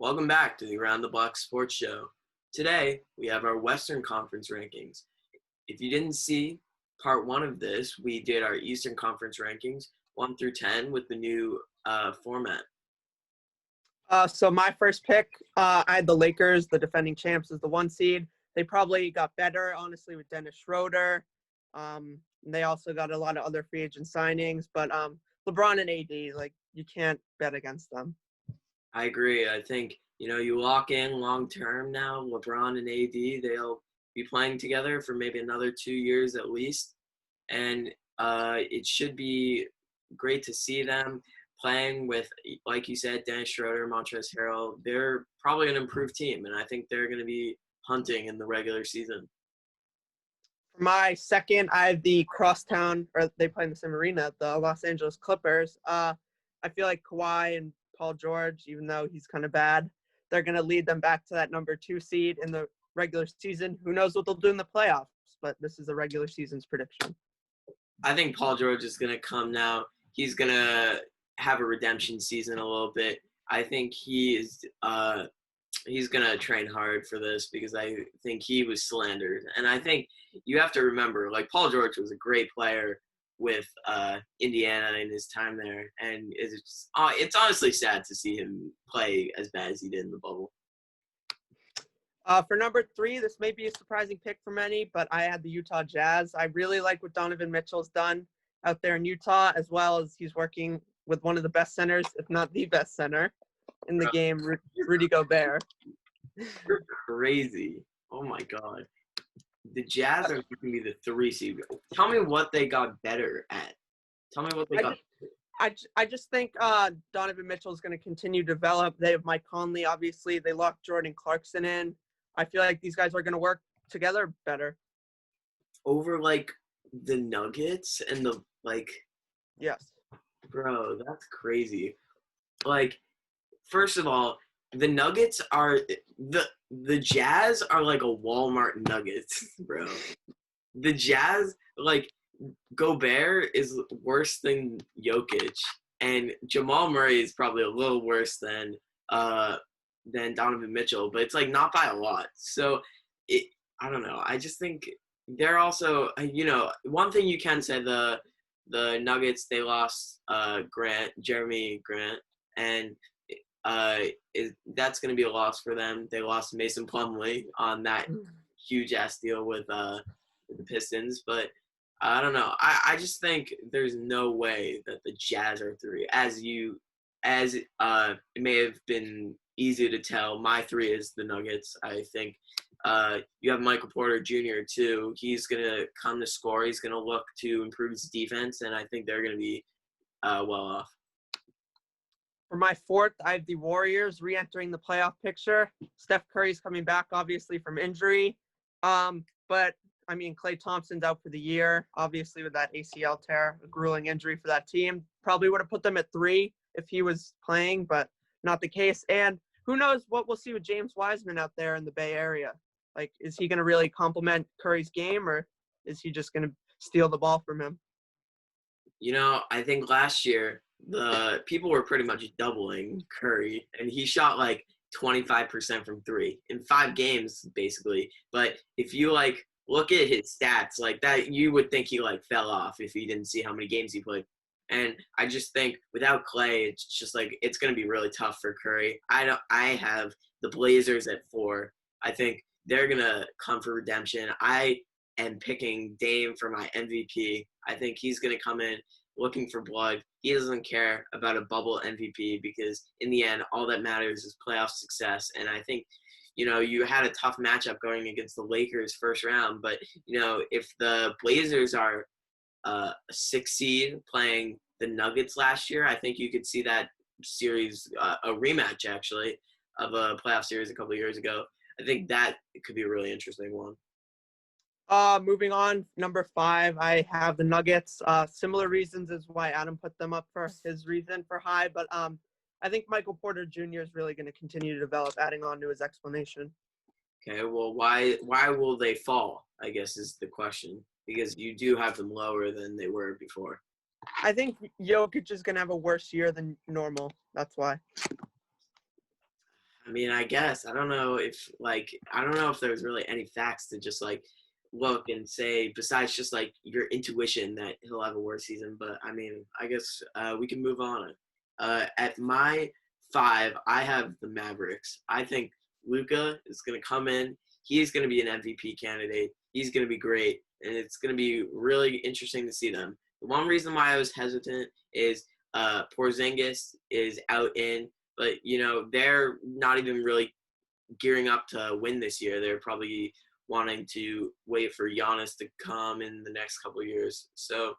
Welcome back to the Around the Block Sports Show. Today, we have our Western Conference rankings. If you didn't see part one of this, we did our Eastern Conference rankings, 1 through 10, with the new format. So my first pick, I had the Lakers, the defending champs, as the 1 seed. They probably got better, honestly, with Dennis Schroeder. They also got a lot of other free agent signings, but LeBron and AD, you can't bet against them. I agree. I think, you lock in long-term now, LeBron and AD, they'll be playing together for maybe another 2 years at least. And it should be great to see them playing with, like you said, Dennis Schroeder, Montrezl Harrell. They're probably an improved team, and I think they're going to be hunting in the regular season. For my second, I have the crosstown, or they play in the same arena, the Los Angeles Clippers. I feel like Kawhi and Paul George, even though he's kind of bad, they're going to lead them back to that number 2 seed in the regular season. Who knows what they'll do in the playoffs, but this is the regular season's prediction. I think Paul George is going to come now. He's going to have a redemption season a little bit. I think he's going to train hard for this because I think he was slandered. And I think you have to remember, Paul George was a great player with Indiana in his time there. And it's honestly sad to see him play as bad as he did in the bubble. For number 3, this may be a surprising pick for many, but I had the Utah Jazz. I really like what Donovan Mitchell's done out there in Utah, as well as he's working with one of the best centers, if not the best center in the game, Rudy Gobert. You're crazy. Oh, my God. The Jazz are going to be the 3 seed. Tell me what they got better at. Tell me what they got. I just think Donovan Mitchell is going to continue to develop. They have Mike Conley, obviously. They locked Jordan Clarkson in. I feel like these guys are going to work together better. Over, the Nuggets and Yes. Bro, that's crazy. First of all, the Nuggets are the Jazz are like a Walmart Nuggets, bro. The Jazz, Gobert is worse than Jokic, and Jamal Murray is probably a little worse than Donovan Mitchell, but it's not by a lot. So I don't know. I just think they're also, one thing you can say, the Nuggets, they lost Jeremy Grant, and that's going to be a loss for them. They lost Mason Plumlee on that huge ass deal with the Pistons, but I don't know. I just think there's no way that the Jazz are 3. As it may have been easy to tell, my 3 is the Nuggets. I think you have Michael Porter Jr. too. He's going to come to score. He's going to look to improve his defense, and I think they're going to be well off. For my 4th, I have the Warriors re-entering the playoff picture. Steph Curry's coming back, obviously, from injury. But, Klay Thompson's out for the year, obviously, with that ACL tear, a grueling injury for that team. Probably would have put them at 3 if he was playing, but not the case. And who knows what we'll see with James Wiseman out there in the Bay Area. Is he going to really complement Curry's game, or is he just going to steal the ball from him? I think last year the people were pretty much doubling Curry, and he shot 25% from 3 in 5 games, basically. But if you look at his stats that, you would think he fell off if you didn't see how many games he played. And I just think without Klay, it's just it's going to be really tough for Curry. I have the Blazers at 4. I think they're going to come for redemption. I am picking Dame for my MVP. I think he's going to come in looking for blood. He doesn't care about a bubble MVP because in the end, all that matters is playoff success. And I think, you had a tough matchup going against the Lakers first round, but, if the Blazers are a 6 seed playing the Nuggets last year, I think you could see that series, a rematch actually, of a playoff series a couple of years ago. I think that could be a really interesting one. Moving on, number 5, I have the Nuggets. Similar reasons as why Adam put them up for his reason for high, but I think Michael Porter Jr. is really going to continue to develop, adding on to his explanation. Okay, well, why will they fall, I guess is the question, because you do have them lower than they were before. I think Jokic is going to have a worse year than normal. That's why. I mean, I guess I don't know if there's really any facts to just like look and say besides just like your intuition that he'll have a worse season. But I mean, I guess we can move on. At my 5, I have the Mavericks. I think Luka is going to come in. He's going to be an MVP candidate. He's going to be great, and it's going to be really interesting to see them. The one reason why I was hesitant is Porzingis is out in, but they're not even really gearing up to win this year. They're probably wanting to wait for Giannis to come in the next couple of years. So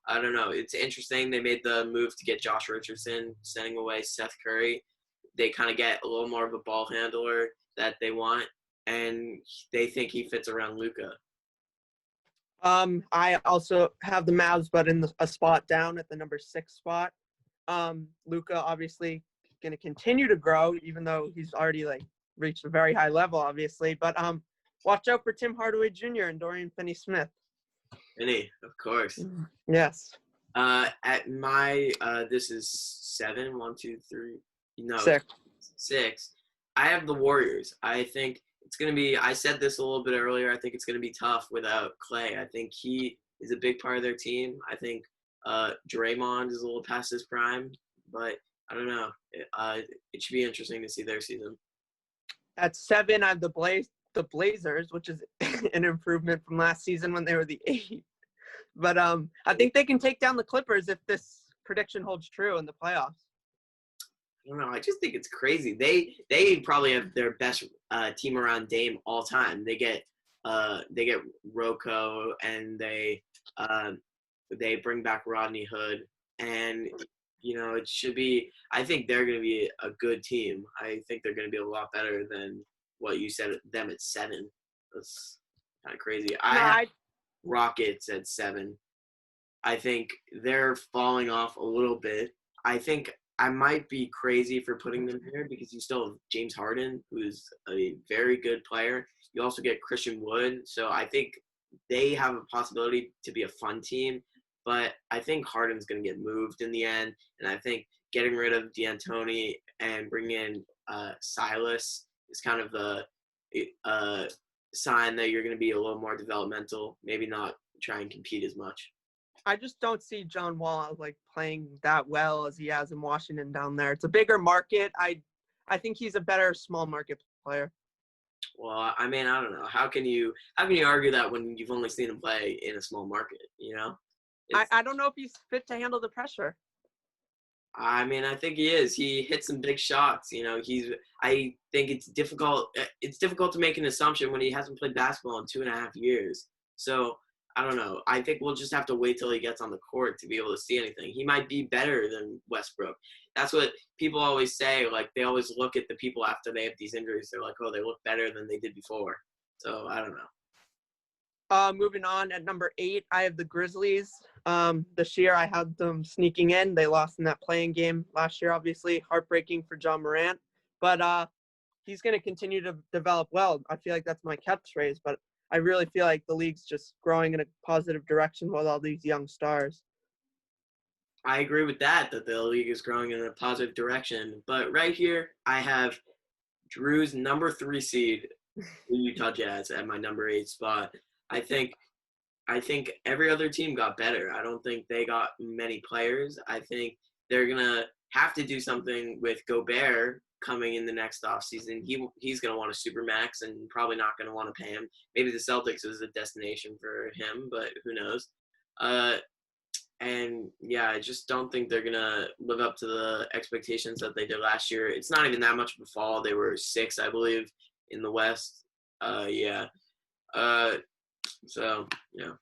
I don't know. It's interesting. They made the move to get Josh Richardson, sending away Seth Curry. They kind of get a little more of a ball handler that they want, and they think he fits around Luka. I also have the Mavs, but in a spot down at the number 6 spot. Luka obviously going to continue to grow, even though he's already reached a very high level, obviously. But watch out for Tim Hardaway Jr. and Dorian Finney-Smith. Finney, of course. Yes. At my this is 7. 1, 2, 3. No, 6. 6. I have the Warriors. I think it's going to be, I said this a little bit earlier, I think it's going to be tough without Klay. I think he is a big part of their team. I think Draymond is a little past his prime, but I don't know. It should be interesting to see their season. At 7, I have the Blazers, which is an improvement from last season when they were the 8. But I think they can take down the Clippers if this prediction holds true in the playoffs. I don't know. I just think it's crazy. They probably have their best team around Dame all time. They get Rocco, and they bring back Rodney Hood, and it should be. I think they're going to be a good team. I think they're going to be a lot better than what you said them at 7. That's kind of crazy. I have Rockets at 7. I think they're falling off a little bit. I think I might be crazy for putting them here because you still have James Harden, who's a very good player. You also get Christian Wood. So I think they have a possibility to be a fun team. But I think Harden's going to get moved in the end. And I think getting rid of D'Antoni and bringing in Silas is kind of the sign that you're going to be a little more developmental, maybe not try and compete as much. I just don't see John Wall playing that well as he has in Washington down there. It's a bigger market. I think he's a better small market player. Well, I mean, I don't know. How can you argue that when you've only seen him play in a small market? I don't know if he's fit to handle the pressure. I mean, I think he is. He hits some big shots. I think it's difficult. It's difficult to make an assumption when he hasn't played basketball in 2.5 years. So I don't know. I think we'll just have to wait till he gets on the court to be able to see anything. He might be better than Westbrook. That's what people always say. They always look at the people after they have these injuries. They're like, oh, they look better than they did before. So I don't know. Moving on at number 8, I have the Grizzlies. This year I had them sneaking in. They lost in that playing game last year, obviously. Heartbreaking for John Morant. But he's going to continue to develop well. I feel like that's my catchphrase, but I really feel like the league's just growing in a positive direction with all these young stars. I agree with that the league is growing in a positive direction. But right here, I have Drew's number 3 seed, the Utah Jazz, at my number 8 spot. I think every other team got better. I don't think they got many players. I think they're going to have to do something with Gobert coming in the next offseason. He's going to want a supermax and probably not going to want to pay him. Maybe the Celtics is a destination for him, but who knows? And yeah, I just don't think they're going to live up to the expectations that they did last year. It's not even that much of a fall. They were 6, I believe, in the West. Yeah. So, yeah.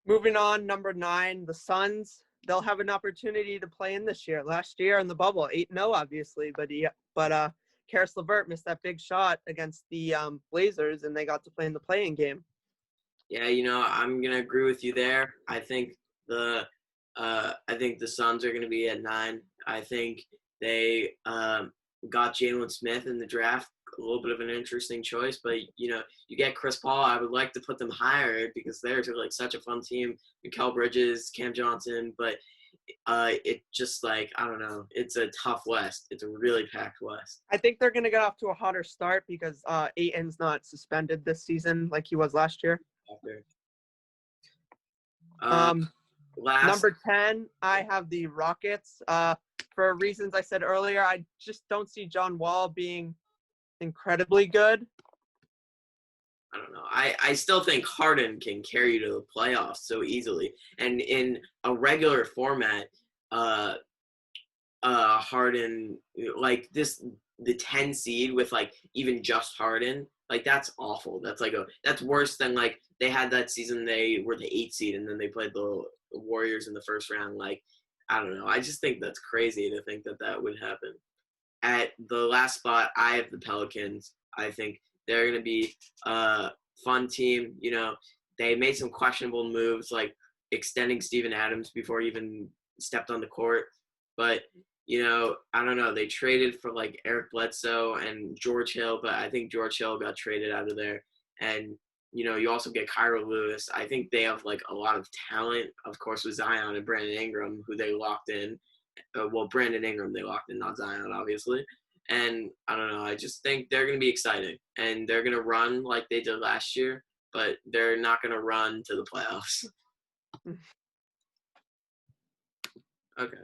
Moving on, number 9, the Suns. They'll have an opportunity to play in this year. Last year in the bubble, 8-0, obviously, but Karis LeVert missed that big shot against the Blazers, and they got to play in the play-in game. Yeah, I'm gonna agree with you there. I think the Suns are gonna be at 9. I think they got Jalen Smith in the draft. A little bit of an interesting choice, but you get Chris Paul. I would like to put them higher because they're such a fun team. Mikal Bridges, Cam Johnson, but it just like I don't know. It's a tough West. It's a really packed West. I think they're going to get off to a hotter start because Aiton's not suspended this season like he was last year. After. Um, Last Number 10, I have the Rockets. For reasons I said earlier, I just don't see John Wall being incredibly good. I don't know. I still think Harden can carry you to the playoffs so easily. And in a regular format, Harden like this the 10 seed with like even just Harden, like that's awful. That's worse than like they had that season they were the 8 seed and then they played the Warriors in the first round. Like I don't know. I just think that's crazy to think that that would happen. At the last spot, I have the Pelicans. I think they're going to be a fun team. You know, they made some questionable moves like extending Steven Adams before he even stepped on the court. But, you know, I don't know. They traded for like Eric Bledsoe and George Hill, but I think George Hill got traded out of there. And, you know, you also get Kyra Lewis. I think they have like a lot of talent, of course, with Zion and Brandon Ingram, who they locked in. Well, Brandon Ingram they locked in, not Zion, obviously. And I don't know. I just think they're going to be exciting, and they're going to run like they did last year, but they're not going to run to the playoffs. Okay.